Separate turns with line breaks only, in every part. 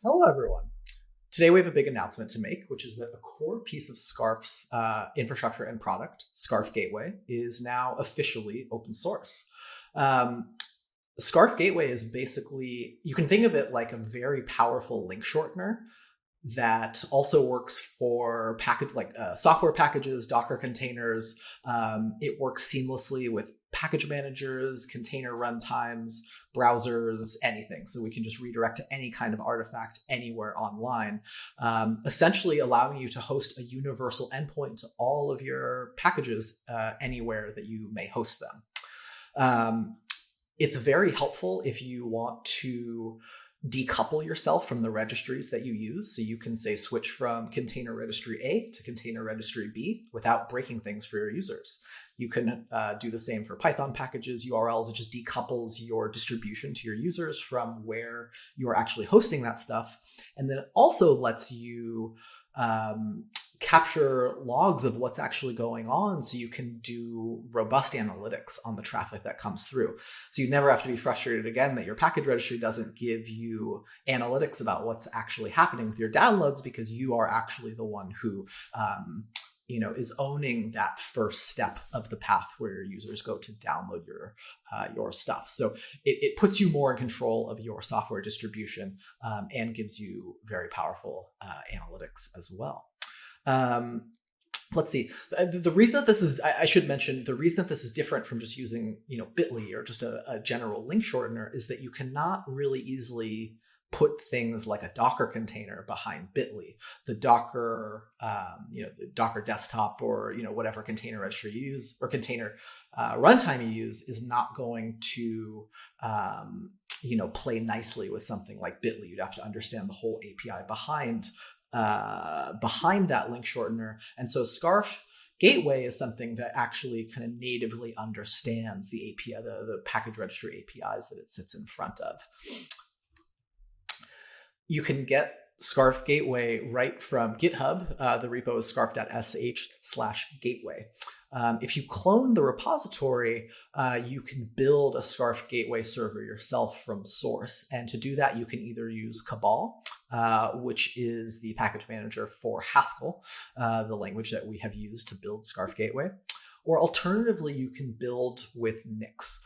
Hello, everyone. Today we have a big announcement to make, which is that a core piece of Scarf's infrastructure and product, Scarf Gateway, is now officially open source. Um, Scarf Gateway is basically, you can think of it like a very powerful link shortener that also works for software packages, Docker containers. It works seamlessly with package managers, container runtimes, browsers, anything. So we can just redirect to any kind of artifact anywhere online, essentially allowing you to host a universal endpoint to all of your packages anywhere that you may host them. It's very helpful if you want to decouple yourself from the registries that you use. So you can say switch from container registry A to container registry B without breaking things for your users. You can do the same for Python packages, URLs. It just decouples your distribution to your users from where you are actually hosting that stuff. And then it also lets you capture logs of what's actually going on so you can do robust analytics on the traffic that comes through. So you never have to be frustrated again that your package registry doesn't give you analytics about what's actually happening with your downloads, because you are actually the one who is owning that first step of the path where your users go to download your stuff. So it puts you more in control of your software distribution and gives you very powerful analytics as well. Let's see. The reason that this is, I should mention, the reason that this is different from just using, Bitly or just a general link shortener is that you cannot really easily put things like a Docker container behind Bitly. The Docker, the Docker desktop or, whatever container registry you use or container runtime you use is not going to, play nicely with something like Bitly. You'd have to understand the whole API behind that link shortener. And so Scarf Gateway is something that actually kind of natively understands the API, the package registry APIs that it sits in front of. You can get Scarf Gateway right from GitHub. The repo is scarf.sh/gateway. If you clone the repository, you can build a Scarf Gateway server yourself from source. And to do that, you can either use Cabal, which is the package manager for Haskell, the language that we have used to build Scarf Gateway, or alternatively, you can build with Nix.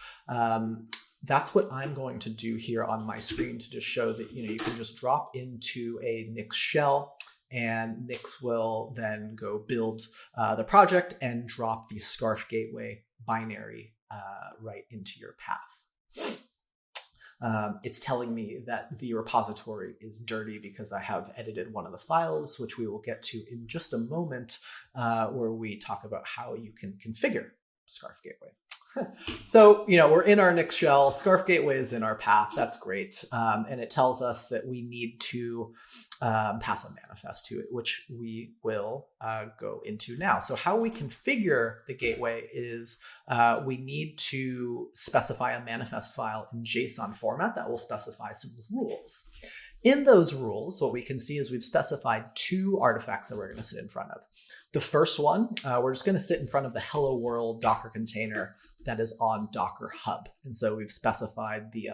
That's what I'm going to do here on my screen to just show that you can just drop into a Nix shell, and Nix will then go build the project and drop the Scarf Gateway binary right into your path. It's telling me that the repository is dirty because I have edited one of the files, which we will get to in just a moment, where we talk about how you can configure Scarf Gateway. So, we're in our Nix shell. Scarf Gateway is in our path. That's great. And it tells us that we need to pass a manifest to it, which we will go into now. So how we configure the gateway is we need to specify a manifest file in JSON format that will specify some rules. In those rules, what we can see is we've specified two artifacts that we're going to sit in front of. The first one, we're just going to sit in front of the Hello World Docker container that is on Docker Hub. And so we've specified the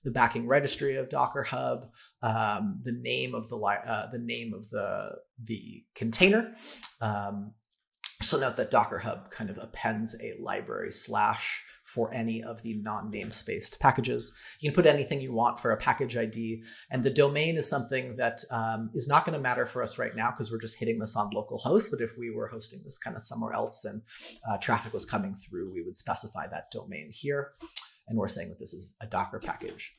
backing registry of Docker Hub, the name of the container. So note that Docker Hub kind of appends a library / for any of the non-namespaced packages. You can put anything you want for a package ID, and the domain is something that is not going to matter for us right now because we're just hitting this on localhost, but if we were hosting this kind of somewhere else and traffic was coming through, we would specify that domain here, and we're saying that this is a Docker package.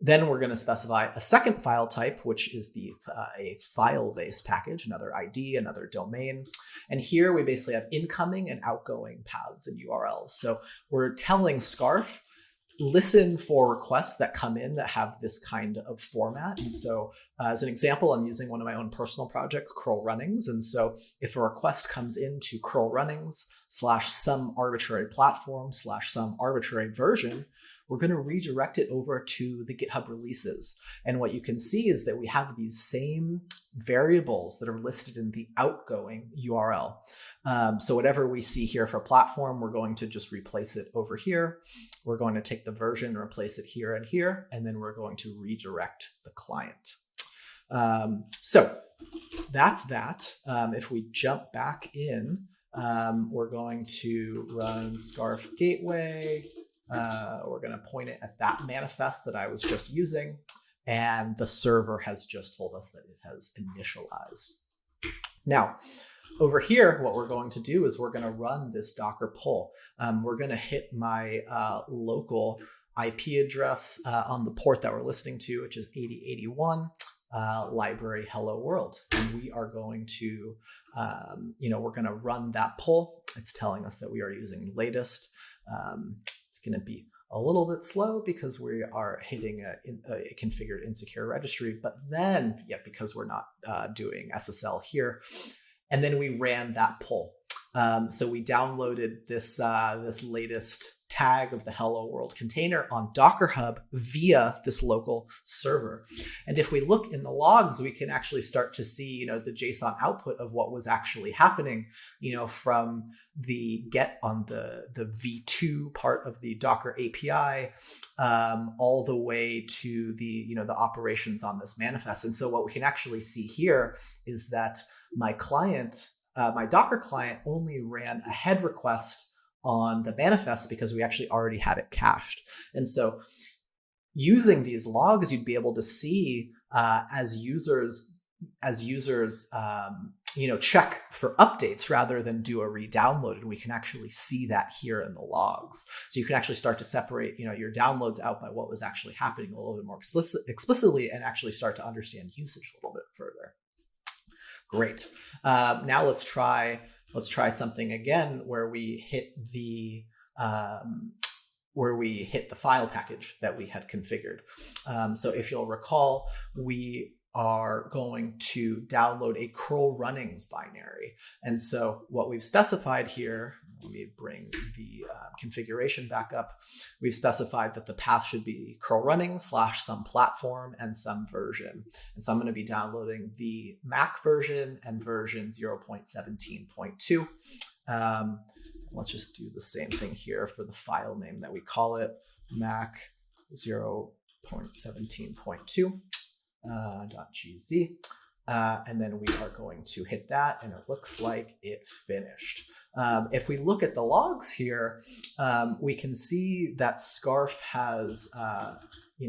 Then we're going to specify a second file type, which is a file-based package, another ID, another domain. And here we basically have incoming and outgoing paths and URLs. So we're telling Scarf, listen for requests that come in that have this kind of format. And so as an example, I'm using one of my own personal projects, curl runnings. And so if a request comes into curl runnings / some arbitrary platform / some arbitrary version, we're going to redirect it over to the GitHub releases. And what you can see is that we have these same variables that are listed in the outgoing URL. So whatever we see here for platform, we're going to just replace it over here. We're going to take the version, replace it here and here, and then we're going to redirect the client. So that's that. If we jump back in, we're going to run Scarf Gateway. We're going to point it at that manifest that I was just using. And the server has just told us that it has initialized. Now, over here, what we're going to do is we're going to run this Docker pull. We're going to hit my local IP address on the port that we're listening to, which is 8081. Library hello world, and we are going to we're going to run that pull. It's telling us that we are using latest. It's going to be a little bit slow because we are hitting a configured insecure registry, but then because we're not doing SSL here, and then we ran that pull. So we downloaded this latest tag of the hello world container on Docker Hub via this local server. And if we look in the logs, we can actually start to see, the JSON output of what was actually happening, from the get on the V2 part of the Docker API, all the way to the operations on this manifest. And so what we can actually see here is that my client, my Docker client, only ran a head request on the manifest because we actually already had it cached. And so using these logs, you'd be able to see as users check for updates rather than do a re-download. And we can actually see that here in the logs. So you can actually start to separate your downloads out by what was actually happening a little bit more explicitly and actually start to understand usage a little bit further. Great. Now let's try something again where we hit the file package that we had configured. So if you'll recall, we are going to download a curl runnings binary. And so what we've specified here, let me bring the configuration back up. We've specified that the path should be curl runnings / some platform and some version. And so I'm going to be downloading the Mac version and version 0.17.2. Let's just do the same thing here for the file name that we call it, Mac 0.17.2. .gz, and then we are going to hit that, and it looks like it finished. If we look at the logs here, we can see that Scarf has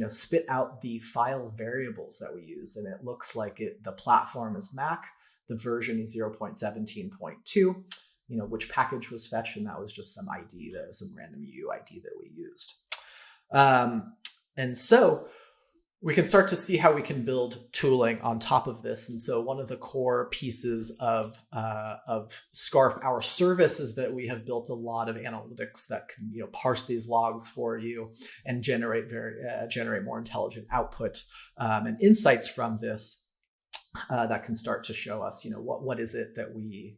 spit out the file variables that we used, and it looks like the platform is Mac, the version is 0.17.2. Which package was fetched, and that was just some ID, some random UUID that we used. And so we can start to see how we can build tooling on top of this. And so one of the core pieces of Scarf, our service, is that we have built a lot of analytics that can parse these logs for you and generate more intelligent output and insights from this. That can start to show us, what is it that we,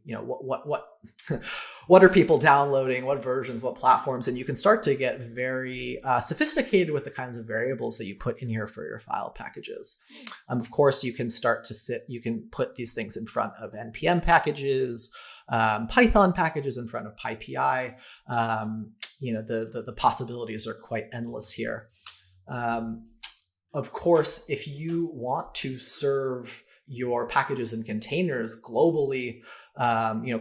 what are people downloading, what versions, what platforms, and you can start to get very sophisticated with the kinds of variables that you put in here for your file packages. Of course, you can you can put these things in front of NPM packages, Python packages in front of PyPI. The possibilities are quite endless here. Of course, if you want to serve your packages and containers globally,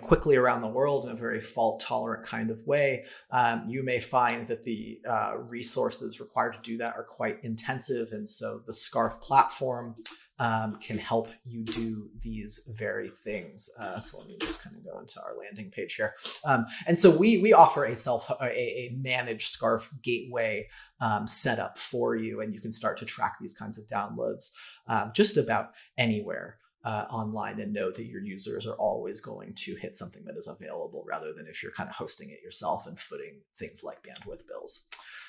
quickly around the world in a very fault-tolerant kind of way, you may find that the resources required to do that are quite intensive. And so the Scarf platform can help you do these very things. So let me just kind of go into our landing page here. And so we offer a managed Scarf gateway setup for you, and you can start to track these kinds of downloads just about anywhere online and know that your users are always going to hit something that is available, rather than if you're kind of hosting it yourself and footing things like bandwidth bills.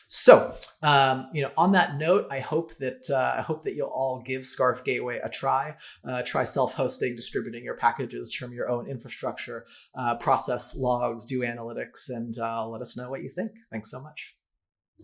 So, on that note, I hope that you'll all give Scarf Gateway a try. Try self-hosting, distributing your packages from your own infrastructure, process logs, do analytics, and let us know what you think. Thanks so much.